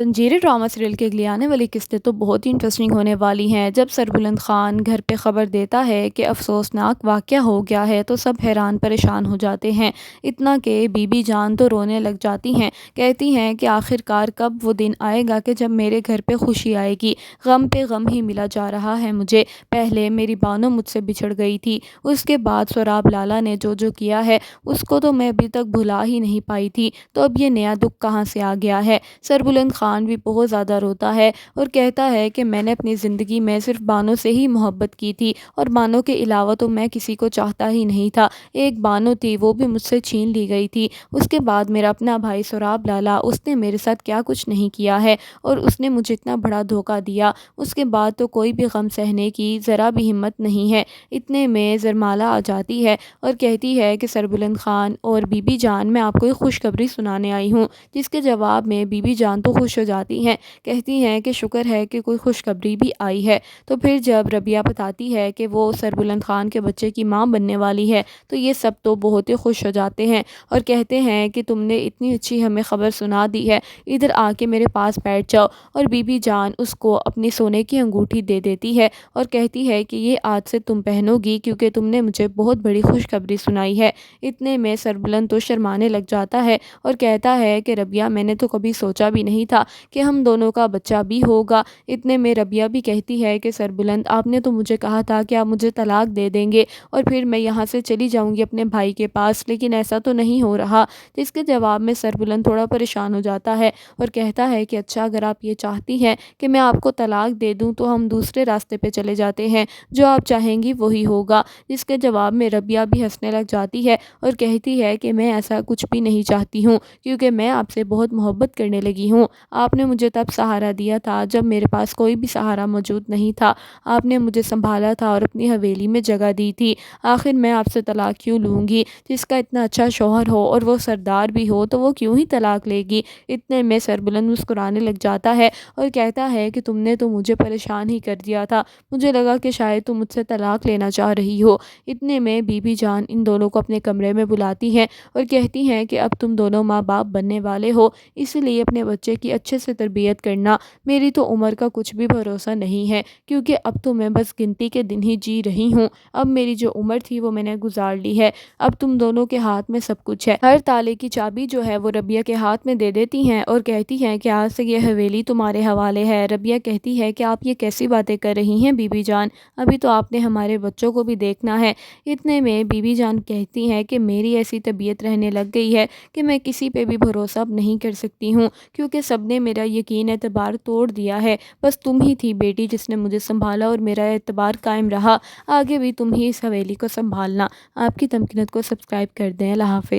زنجیریں drama serial کے اگلی آنے والی قسطیں تو بہت ہی انٹرسٹنگ ہونے والی ہیں۔ جب سربلند خان گھر پہ خبر دیتا ہے کہ افسوسناک واقعہ ہو گیا ہے تو سب حیران پریشان ہو جاتے ہیں، اتنا کہ بی بی جان تو رونے لگ جاتی ہیں، کہتی ہیں کہ آخر کار کب وہ دن آئے گا کہ جب میرے گھر پہ خوشی آئے گی۔ غم پہ غم ہی ملا جا رہا ہے مجھے۔ پہلے میری بانو مجھ سے بچھڑ گئی تھی، اس کے بعد سوراب لالا نے جو کیا ہے اس کو تو میں ابھی تک بھلا ہی نہیں پائی تھی، تو اب یہ نیا دکھ کہاں سے آ گیا ہے۔ سربلند خان بھی بہت زیادہ روتا ہے اور کہتا ہے کہ میں نے اپنی زندگی میں صرف بانو سے ہی محبت کی تھی اور بانو کے علاوہ تو میں کسی کو چاہتا ہی نہیں تھا۔ ایک بانو تھی، وہ بھی مجھ سے چھین لی گئی تھی۔ اس کے بعد میرا اپنا بھائی سوراب لالا، اس نے میرے ساتھ کیا کچھ نہیں کیا ہے اور اس نے مجھے اتنا بڑا دھوکہ دیا۔ اس کے بعد تو کوئی بھی غم سہنے کی ذرا بھی ہمت نہیں ہے۔ اتنے میں زرمالا آ جاتی ہے اور کہتی ہے کہ سربلند خان اور بی بی جان، میں آپ کو ایک خوشخبری سنانے آئی ہوں۔ جس کے جواب میں بی بی جان تو خوش ہو جاتی ہیں، کہتی ہیں کہ شکر ہے کہ کوئی خوشخبری بھی آئی ہے۔ تو پھر جب ربیہ بتاتی ہے کہ وہ سربلند خان کے بچے کی ماں بننے والی ہے تو یہ سب تو بہت ہی خوش ہو جاتے ہیں اور کہتے ہیں کہ تم نے اتنی اچھی ہمیں خبر سنا دی ہے، ادھر آ کے میرے پاس بیٹھ جاؤ۔ اور بی بی جان اس کو اپنی سونے کی انگوٹھی دے دیتی ہے اور کہتی ہے کہ یہ آج سے تم پہنو گی کیونکہ تم نے مجھے بہت بڑی خوشخبری سنائی ہے۔ اتنے میں سربلند تو شرمانے لگ جاتا ہے اور کہتا ہے کہ ربیہ، میں نے تو کبھی سوچا بھی نہیں تھا کہ ہم دونوں کا بچہ بھی ہوگا۔ اتنے میں ربیہ بھی کہتی ہے کہ سربلند، آپ نے تو مجھے کہا تھا کہ آپ مجھے طلاق دے دیں گے اور پھر میں یہاں سے چلی جاؤں گی اپنے بھائی کے پاس، لیکن ایسا تو نہیں ہو رہا۔ جس کے جواب میں سربلند تھوڑا پریشان ہو جاتا ہے اور کہتا ہے کہ اچھا، اگر آپ یہ چاہتی ہیں کہ میں آپ کو طلاق دے دوں تو ہم دوسرے راستے پہ چلے جاتے ہیں، جو آپ چاہیں گی وہی ہوگا۔ جس کے جواب میں ربیہ بھی ہنسنے لگ جاتی ہے اور کہتی ہے کہ میں ایسا کچھ بھی نہیں چاہتی ہوں، کیونکہ میں آپ سے بہت محبت کرنے لگی ہوں۔ آپ نے مجھے تب سہارا دیا تھا جب میرے پاس کوئی بھی سہارا موجود نہیں تھا، آپ نے مجھے سنبھالا تھا اور اپنی حویلی میں جگہ دی تھی۔ آخر میں آپ سے طلاق کیوں لوں گی؟ جس کا اتنا اچھا شوہر ہو اور وہ سردار بھی ہو تو وہ کیوں ہی طلاق لے گی؟ اتنے میں سربلند مسکرانے لگ جاتا ہے اور کہتا ہے کہ تم نے تو مجھے پریشان ہی کر دیا تھا، مجھے لگا کہ شاید تم مجھ سے طلاق لینا چاہ رہی ہو۔ اتنے میں بی بی جان ان دونوں کو اپنے کمرے میں بلاتی ہیں اور کہتی ہیں کہ اب تم دونوں ماں باپ بننے والے ہو، اس لیے اپنے بچے کی اچھے سے تربیت کرنا۔ میری تو عمر کا کچھ بھی بھروسہ نہیں ہے، کیونکہ اب تو میں بس گنتی کے دن ہی جی رہی ہوں۔ اب میری جو عمر تھی وہ میں نے گزار لی ہے، اب تم دونوں کے ہاتھ میں سب کچھ ہے۔ ہر تالے کی چابی جو ہے وہ ربیہ کے ہاتھ میں دے دیتی ہیں اور کہتی ہیں کہ آج سے یہ حویلی تمہارے حوالے ہے۔ ربیہ کہتی ہے کہ آپ یہ کیسی باتیں کر رہی ہیں بی بی جان، ابھی تو آپ نے ہمارے بچوں کو بھی دیکھنا ہے۔ اتنے میں بی بی جان کہتی ہیں کہ میری ایسی طبیعت رہنے لگ گئی ہے کہ میں کسی پہ بھی بھروسہ اب نہیں کر سکتی ہوں، کیونکہ سب نے میرا یقین اعتبار توڑ دیا ہے۔ بس تم ہی تھی بیٹی جس نے مجھے سنبھالا اور میرا اعتبار قائم رہا، آگے بھی تم ہی اس حویلی کو سنبھالنا۔ آپ کی تمکنت کو سبسکرائب کر دیں۔ اللہ حافظ۔